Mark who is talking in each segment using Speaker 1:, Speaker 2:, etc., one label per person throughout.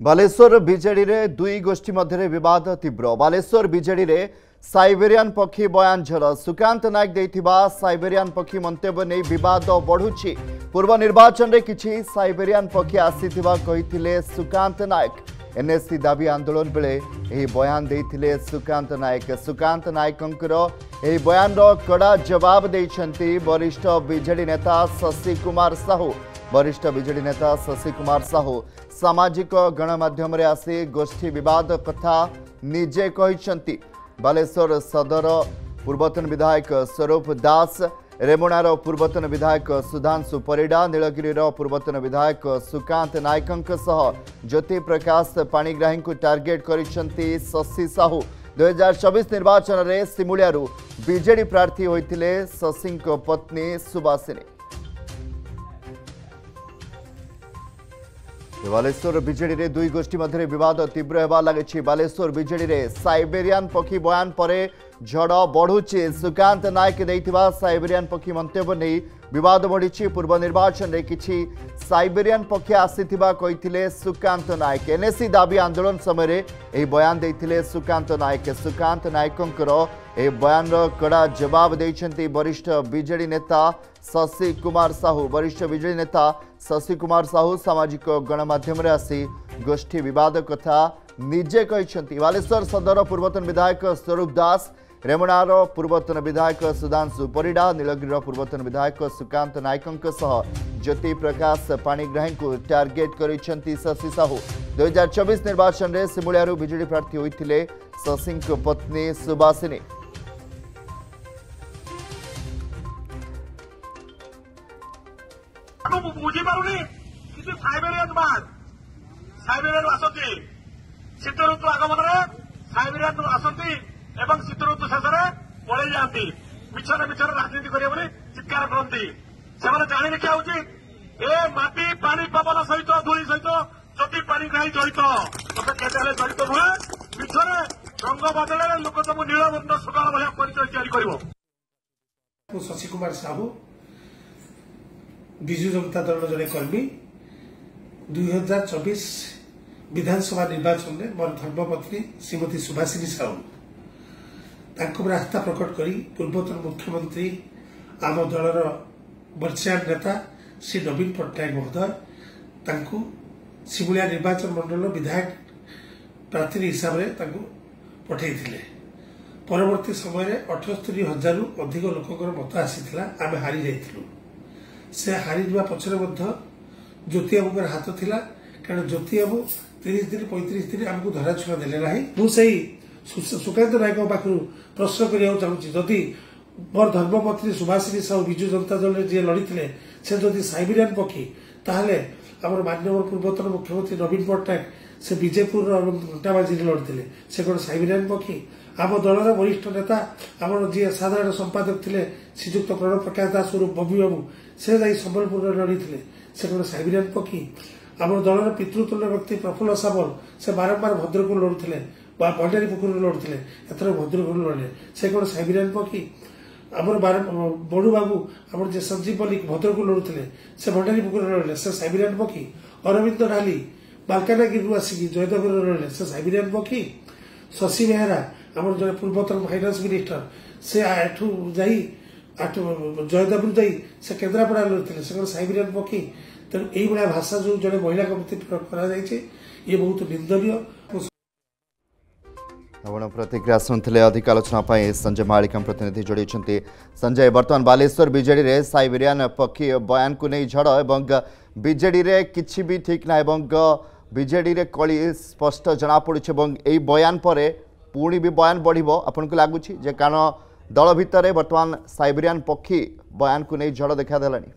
Speaker 1: Baleshwar BJD रे दुई गोष्ठी मध्य विवाद तीव्र। बालेश्वर बीजेडी रे साइबेरियन पक्षी बयान झड़ सुकांत नायक देथिबा साइबेरियन पक्षी मंतव्य नहीं विवाद बढ़ुछि। पूर्व निर्वाचन रे किछि साइबेरियन पक्षी आसीथिबा कहिथिले सुकांत नायक। एनएससी दाबी आंदोलन बेले यही बयान देथिले सुकांत नायक। सुकांत नायकंकर यही बयान रो कड़ा जवाब देछंती वरिष्ठ बीजेडी नेता शशि कुमार साहू। वरिष्ठ बीजेडी नेता शशि कुमार साहू सामाजिक गणमाध्यम रे आसी गोष्ठी विवाद कथा निजे कहिसंती। बालेश्वर सदर पूर्वतन विधायक स्वरूप दास, रेमुणार पूर्वतन विधायक सुधांशु परिडा, नीलगिरी पूर्वतन विधायक सुकांत नायकंक सह ज्योति प्रकाश पाणिग्राही को टार्गेट करिसंती शशि साहू। 2024 निर्वाचन रे सिमुलियारू बीजेडी प्रार्थी होइथिले शशि पत्नी सुभाषिनी। बालेश्वर बीजेडी रे दुई गोष्ठी मध्य विवाद तीव्र होगा लगी। बालेश्वर बीजेडी रे साइबेरियन पक्षी बयान पर झड़ बढ़ुची। सुकांत नायक देथिबा साइबेरियन पक्षी मंतव्य नहीं विवाद बढ़ी। पूर्व निर्वाचन रे किछि साइबेरियन पक्षी आसीथिबा कहिथिले सुकांत नायक। एनएससी दाबी आंदोलन समय यह बयान देथिले सुकांत नायक। सुकांत नायकंकर ए बयान कड़ा जवाब देछंती वरिष्ठ बीजेडी नेता शशि कुमार साहू। वरिष्ठ बीजेडी नेता शशि कुमार साहू सामाजिक गणमाध्यम रे आसी गोष्ठी विवाद कथा निजे कहिसंती। बालेश्वर सदर पूर्वतन विधायक स्वरूप दास, रेमुणार पूर्वतन विधायक सुधांशु परिडा, नीलगिरी पूर्वतन विधायक सुकांत नायकंक सह ज्योति प्रकाश पाणिग्राही को टार्गेट करिसंती शशि साहू। 2024 निर्वाचन रे सिमुलियारू बीजेडी प्रार्थी होइथिले शशि पत्नी सुभाषिनी।
Speaker 2: बुझी पारुनी किसी साइबेरियन बाद साइबेरियन आसती शीत ऋतु आगमन साइबेरियन आसती एवं शीत ऋतु शेष पड़े जाती मिछर मिछर राजनीति करेंगे चित्कार करती से जाणी क्या हूँ ए माटी पानी पवन सहित धूली सहित ज्योति पाणिग्राही जड़ित मत केते जड़ित नुहे मिछर रंग बदल लोक तुम नीलवर्ण सकाल भाया परिचय कर।
Speaker 3: शशि कुमार साहू विजु जनता दल जड़े कर्मी 2024 विधानसभा निर्वाचन में मोर धर्मपत्नी श्रीमती सुभाषिनी साहू तांको आस्था प्रकट करी पूर्वतन मुख्यमंत्री आम दलर वर्चस्व नेता श्री नवीन पट्टनायक महोदय तांको सिमुलिया निर्वाचन मंडल विधायक प्रार्थी हिसाब से पठाई। परवर्ती समय 78,000 रु अधिक लोक मत आसीथिला। आमे हारी जाइथिलु। से हारी जा पछरे ज्योति बाबू हाथ थिला कारण ज्योति बाबू 30 दिन 35 दिन आमको धरा छुआ देले नाही। मु सही सुकांत नायक पाखु प्रश्न करिया चाहूची जदि मोर धर्मपत्नी सुभाषिनी साहू विजु जनता दल जे लड़ीथिले से जदि साइबेरियन पक्षी ताहले हमर माननीय पूर्वतन मुख्यमंत्री नवीन पट्टनायक से बीजेपुर घंटाबाजी लड़ते से कौन साइबेरियन पक्षी। आम दलर वरिष्ठ नेता आम जी साधारण संपादक थे श्रीजुक्त प्रणव प्रकाश दास स्वरूप बबी बाबू से जाई संबलपुर लड़ी से कौन साइबेरियन पक्षी। आम दलर पितृतुल्य व्यक्ति प्रफुल्ल सामल से बारंबार भद्रक लड़ुते भंडारीपुर लड़ुते एथर भद्रक लड़े से कौन साइबेरियन पक्षी। आमर बड़ू बाबू आम जे संजीव मल्लिक भद्रक लड़ुते से भंडारीपुर लड़े से साइबेरियन पक्षी। अरविंद ढाली मालकानगिरी आसिक जयदेव लड़े से साइबेरियन पक्षी। शशि बेहेरा आम जन पूर्वतन फाइनान्स मिनिस्टर से जयदेव से केन्द्रापड़ा लड़ते से साइबेरियन पक्षी। तेणु यही भाषा जो जड़े महिला प्रति प्रयोग कर बहुत निंदनीय।
Speaker 1: आपण प्रतिक्रिया शुणुले। अधिक आलोचना संजय महालिक प्रतिनिधि जोड़ी। संजय, बर्तमान बालेश्वर बीजेडी रे साइबेरियन पक्षी बयान को नहीं झड़ एवं बीजेडी रे किछि भी ठीक ना एवं बीजेडी रे कली स्पष्ट जना पड़ुछ एवं एई बयान पर पुणी भी बयान बढ़िबो आपन को लागुछि जे कारण दल भितर बर्तमान साइबेरियन पक्षी बयान को नहीं झड़ देखा देलानी।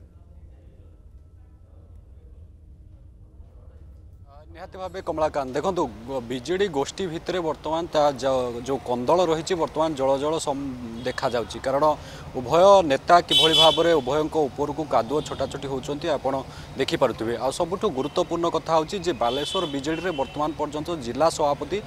Speaker 4: निहाती भाव कमलाकांत देखो बीजेडी गोष्ठी भितर बर्तमान जो कंदल रही बर्तमान जल जल देखा जाउची कारण उभय नेता किभली भाव में उभयों उपर को कादुआ छोटाछोटी होती आपड़ देखिपे। आ सबुठ गुरुत्वपूर्ण कथा होची जे बालेश्वर बीजेडी रे बर्तमान पर्यंत जिला सभापति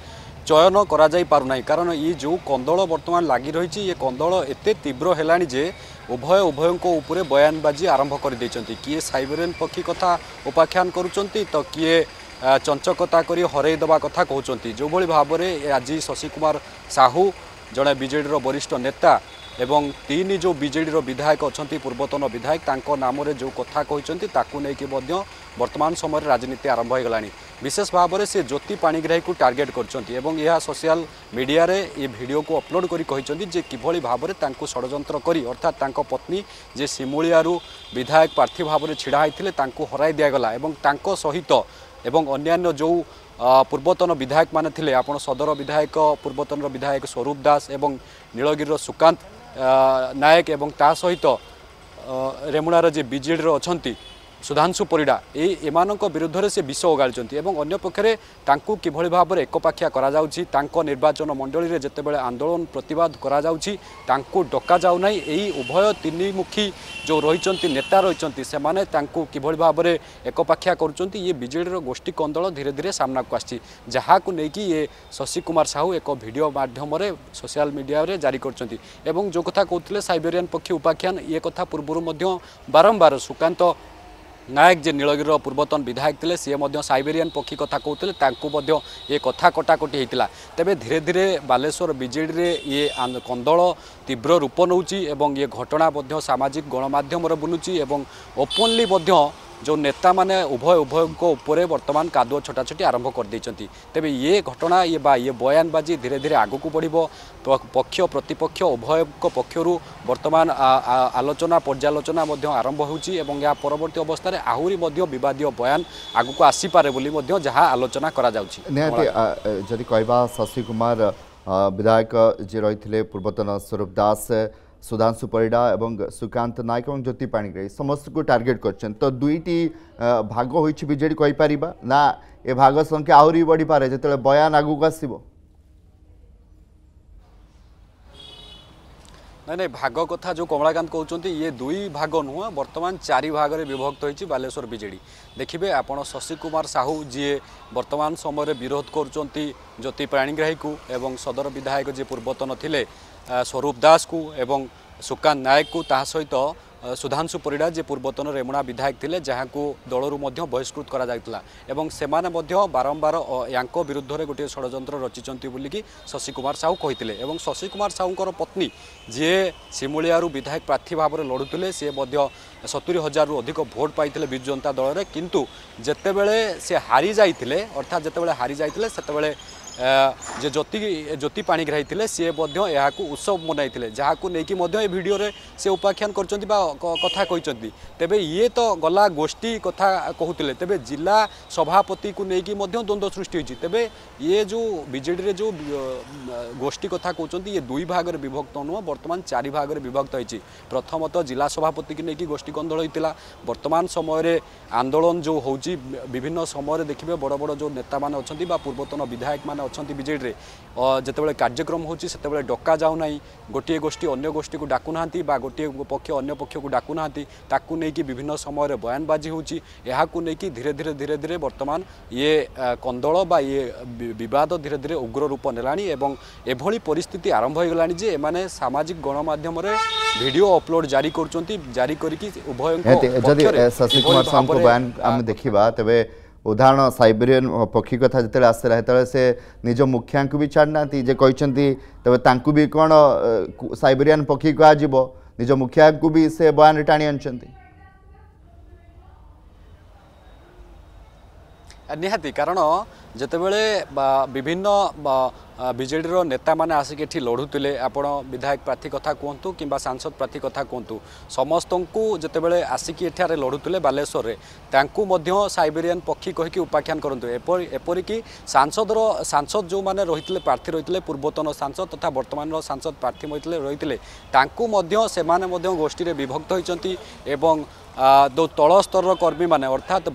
Speaker 4: चयन करा जाई पारुना कारण ये जो कंदल बर्तमान लगी रही ये कंदल एते तीव्र है जे उभयों उपरे बयानबाजी आरंभ कर किए साइबेरियन पक्षी कथा उपाख्यान करुचंती तो किए चंचकता करी हरई दबा कथा कहते जो भली भाव में आज शशि कुमार साहू जड़े बीजेडी वरिष्ठ नेता एवं तीन जो बीजेडी विधायक अच्छा पूर्वतन विधायक तांको नाम रे जो कथा कहते ताकू नहीं वर्तमान समय राजनीति आरंभ हो गलानी विशेष भाव में से ज्योति पाणिग्राही को टार्गेट कर सोशल मीडिया रे ये वीडियो को अपलोड करी कहते जे किभली भाव में तांको षड्यंत्र करी अर्थात तांको पत्नी जे सिमुलियारू विधायक प्रार्थी भाव में छिड़ा होते तांको हराई दिगला एवं तांको सहित एवं अन्यान्य जो पूर्वतन विधायक माने थिले आपण सदर विधायक पूर्वतन विधायक स्वरूप दास एवं नीलगिरी सुकांत नायक एवं ता सहित रेमुणार जे बीजेडी अच्छा सुधांशु परिडा एमानक विरुद्ध में से विष ओगाड़ी अन्य पक्षे तांकु किभली भाव में एकपाखिया करा जाउछि तांको निर्वाचन मंडली रे जेतेबेले आंदोलन प्रतिवाद करा जाउछि तांकु डका जाउ नै एई उभय तीनमुखी जो रहिचंती नेता रहिचंती से माने तांकु किभली भाव में एकपाखिया करूचंती ये बीजेडी गोष्ठी कंदल धीरे धीरे सामना को आछि जहाँ को लेकिन ये शशि कुमार साहू एक वीडियो माध्यम सोशल मीडिया रे जारी करचंती एवं जो कथा कहते साइबेरियन पक्षी उपाख्यान ये कथा पूर्व बारंबार सुकांत नायक जे नीलगिरी पूर्वतन विधायक थे सी साइबेरियन पक्षी कथा कहते ये कथा कटाकटी होता तेरे धीरे धीरे बालेश्वर बीजेडी रे ये कंदल तीव्र रूप नौची एवं ये घटना सामाजिक गणमाध्यम बुलूची एवं ओपनली जो नेता माने उभय उपरे वर्तमान कादुआ छटाछटी आरंभ कर देइचंती तेबे ये घटना ये बयानबाजी धीरे धीरे आगु को बढ़िबो पक्ष प्रतिपक्ष उभय पक्षरु वर्तमान आलोचना पर्यालोचना आरंभ होउची एवं या परवर्ती अवस्था रे आहुरी विवादीय बयान आगु को आसी पारे बोली जहाँ आलोचना करा जाउची
Speaker 1: निहाती जदि कहबा शशि कुमार विधायक जे रही पूर्वतन स्वरूप दास सुधांशु परिडा एवं सुकांत नायक और ज्योति पाणिग्राही समस्त को टार्गेट कर तो दुईटी भाग होइछि बीजेडी कहि परिबा ना ए भाग संख्या आहुरी बढ़ी पारे जेतेले बयान आगु को आसीबो
Speaker 4: नहीं भाग कथा जो कमलाकांत कहते ये दुई भाग नुह वर्तमान चारि भाग में विभक्त होती बालेश्वर बीजेडी देखिए आपण शशि कुमार साहू जी वर्तमान समय विरोध कर ज्योति पाणिग्राही को एवं सदर विधायक जी पूर्वतन थिले स्वरूप दास को एवं सुकांत नायक को ता सहित सुधांशु परिडा जे पूर्वतन रेमुणा विधायक थिले जहाँ को दलरू बहिष्कृत करा जायतिला एवं सेमाने बारंबार यांको विरुद्ध में गोटे षड्यंत्र रचिचंती बोलिकी शशि कुमार साहू कहिथिले एवं शशि कुमार साहूंकर पत्नी जे सिमुलियारू विधायक प्रार्थी भाव में लड़ुले सी 70,000 रु अधिक भोट पाइथिले बिजु जनता दल में किंतु जेतेबेले से हारी जाइथिले अर्थात जेतेबेले हारी जाइथिले सेतेबेले जे ज्योति पाणिग्राही थे सी उत्सव मनाई जहाँ को लेकिन वीडियो रे से उपाख्यान कर कथा कहते तेबे ये तो गला गोष्ठी कथा कहते तेबे जिला सभापति को लेकिन द्वंद्व सृष्टि होती तेबे ये जो बीजेडी रे जो गोष्ठी कथा कहते ये दुई भाग में विभक्त नुह वर्तमान चारि भाग में विभक्त होती प्रथमतः जिला सभापति की लेकिन गोष्ठी कंदल होता वर्तमान समय आंदोलन जो होची विभिन्न समय देखिए बड़ बड़ जो नेता मैंने अच्छा पूर्वतन विधायक मैंने अच्छा बीजेडी रे जितेबाला कार्यक्रम होची सेतेबाला डका जाऊ नाही गोटे गोष्ठी अन्य गोष्ठी को डाकू नाहांती बा गोटे पक्ष अन्य पक्ष को डाकू नाहांती ताकू नेकी विभिन्न समय बयानबाजी होची एहा को नेकी धीरे धीरे वर्तमान ये कंदल बा ये विवाद धीरे धीरे उग्र रूप नेलानी एवं एभली परिस्थिति आरंभ हो गलानी जे माने सामाजिक गणमाध्यम रे वीडियो अपलोड जारी करचंती जारी करिकी उभय
Speaker 1: जदि शशि कुमार साहू को बयान हम देखिबा तबे उदाहरण साइबेरियन पक्षी कथा जिते आसला सेतले से निज मुखिया को भी छाड़ना जे कहते तबे तांकु भी कौन साइबेरियन पक्षी कह निज मुखिया को भी से बयान टाणी आनछंती
Speaker 4: निहाती कारण जितेबले विभिन्न बीजेडी नेता माने आसिक एठी लड़ुले आपण विधायक प्रार्थी कथा कहतु कि सांसद प्रार्थी कथा कहतु समस्त को जितेबले आसिक एठारे लड़ुले बालेश्वर रे तांकु मध्य साइबेरियन पक्षी कहीकि उपाख्यान करंतु एपरिक सांसद जो माने रहितले प्रार्थी रहितले पूर्वतन सांसद तथा वर्तमान सांसद प्रार्थी रहितले तांकु मध्य सेमाने मध्य गोष्ठी रे विभक्त होइचंती एवं दो तल स्तर कर्मी माने अर्थात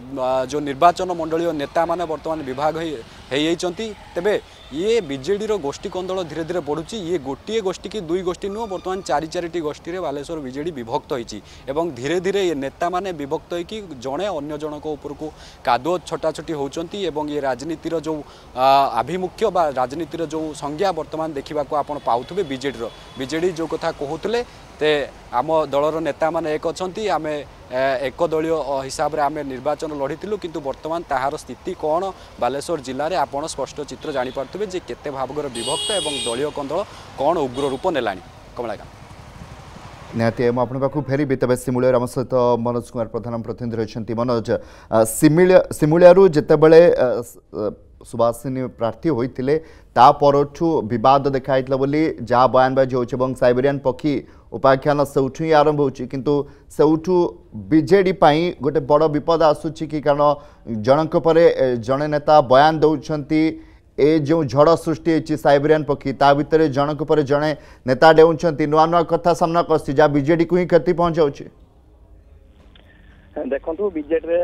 Speaker 4: जो निर्वाचन मंडलीय नेता माने वर्तमान विभाग होती तेबे ये बीजेडी गोष्ठी कंदल धीरे धीरे बढ़ुची ये गोटे गोष्ठी की दुई गोष्ठी नुह वर्तमान चारि चारिटी गोष्ठी रे बालेश्वर बीजेडी विभक्त होइची एवं धीरे धीरे ये नेता माने विभक्त होइकी जणे अन्य जनक ऊपर को कादुओ छटाछटी होचंती एवं ये राजनीतिर जो आभिमुख्य बा राजनीतिर जो संज्ञा वर्तमान देखा को आपण पाउथबे बीजेडी जो कथा कहते ते आम दलर नेता माने एक अच्छी आम एक दलीय हिसाब से आम निर्वाचन लड़ीलु किंतु वर्तमान ताहार स्थिति कौन बालेश्वर जिले में आपड़ स्पष्ट चित्र जानीपारे जे केते भावगर विभक्त एवं दलीय कंदल कौन उग्र रूप नेलानी। कमलाकांत
Speaker 1: निहाती मुझे पाखु फेरबी तेज सिमुलिया आम सहित मनोज कुमार प्रधान प्रतिनिधि रही। मनोज सिमुलिया जितेबले सुभाषिनी प्रार्थी होते तापरठू विवाद देखाई जहाँ बयानबाजी हो साइबेरियान पक्षी उपाख्यान से आरंभ हो सेठू बीजेडी गोटे बड़ विपद आसूची कि कारण जनक पर जड़े नेता बयान दौरान ए जो झड़ सृष्टि होती साइबेरियान पक्षी ता भितर जनक पर जड़े नेता डेउंट नुआ नुआ कथा सामना कर जहाँ बीजेडी को ही क्षति पहुंचाऊँ।
Speaker 5: देखो बीजेडी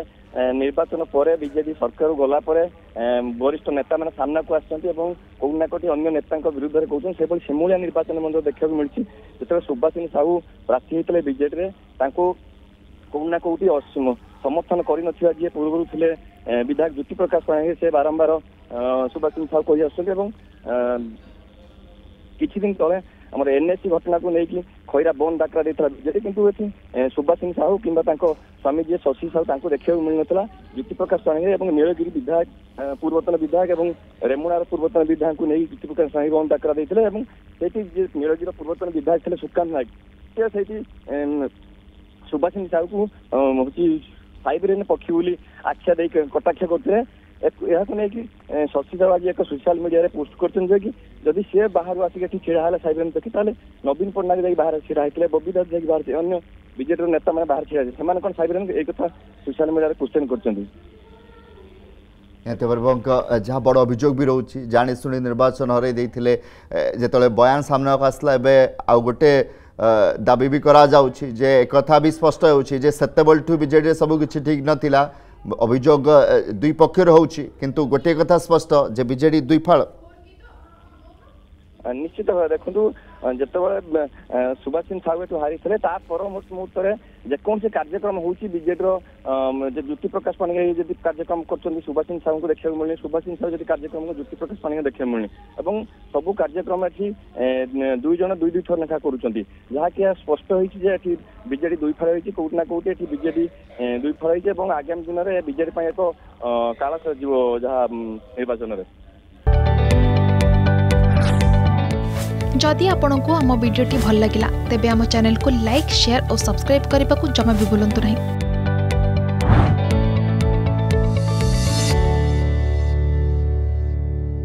Speaker 5: निर्वाचन पर बीजेडी सरकार गला वरिष्ठ नेता मैंने सामना को आना कोटी अन्य नेता विरुद्ध में कहते से सिमुलिया निर्वाचन देखा मिली जो सुभाषिनी साहू प्रार्थी होते बीजेडी कौना कौटी समर्थन कर पूर्व थे विधायक ज्योति प्रकाश पाणिग्राही से बारंबार सुभाषिनी साहू कही आसुँच किछि दिन तले आम एनएससी घटना को लेकिन खैरा बंद डाकरा देता बीजेडी किंतु सुभाषिनी साहू कि स्वामी जी शशि साहू देखा मिल नाला ज्योति प्रकाश पाणिग्राही और नीलगिरी विधायक पूर्वतन विधायक और रेमुणार पूर्वतन विधायक को नहीं ज्योति प्रकाश पाणिग्राही बंद डाकरा देते नीलगिरी पूर्वतन विधायक थे सुकांत नायक से सुभाषिनी साहू को हूँ साइबेरियन पक्षी बोली आख्या दे कटाक्ष करते नहीं शशि साहू आज एक सोशल मीडिया पोस्ट कर जदि सी बाहर आसिक छिड़ा है साइबेरियन पक्षी ताले नवीन पट्टनायक जाए बाहर छिड़ा होते बबी दास जाए बाहर अन्य बीजेडी नेता मैंने बाहर छिड़ा से कौन साइबेरियन एक कथा सोशल मीडिया क्वेश्चन कर
Speaker 1: जहाँ बड़ अभियोग भी रोचे जाशुणी निर्वाचन हर जो बयान सामना आसला आउ गोटे दाबी भी करा जाउछि जे कथा भी स्पष्ट होछि सेतेबलठू बीजेडी सब किछि ठीक नथिला अभियोग दुई पक्षर होछि किंतु गोटे कथा स्पष्ट जे बीजेडी दुई फाल
Speaker 5: निश्चित भाव देखो जिते सुभाषिनी साहू एठू हारी थे पर मुहूर्त जेकोसी कार्यक्रम होती बीजेडी ज्योति प्रकाश पाणिग्राही जब कार्यक्रम कर सुभाषिनी साहू को देखा मिलनी सुभाषिनी साहू जब कार्यक्रम को ज्योति प्रकाश पाणिग्राही देखा मिलनी और सबू कार्यक्रम ये दुई जन दुई दुई थर लेखा करा स्पष्ट होती बीजेडी दुई फाल होती कौटना कौटी बीजेडी दुई फाल होती आगामी दिन में बीजेडी एक काल सर जहाँ निर्वाचन में।
Speaker 6: जदि आपंक आम भिडी भल लगा तेब आम चैनल को लाइक शेयर और सब्सक्राइब करने को जमा भी भूलु नहीं।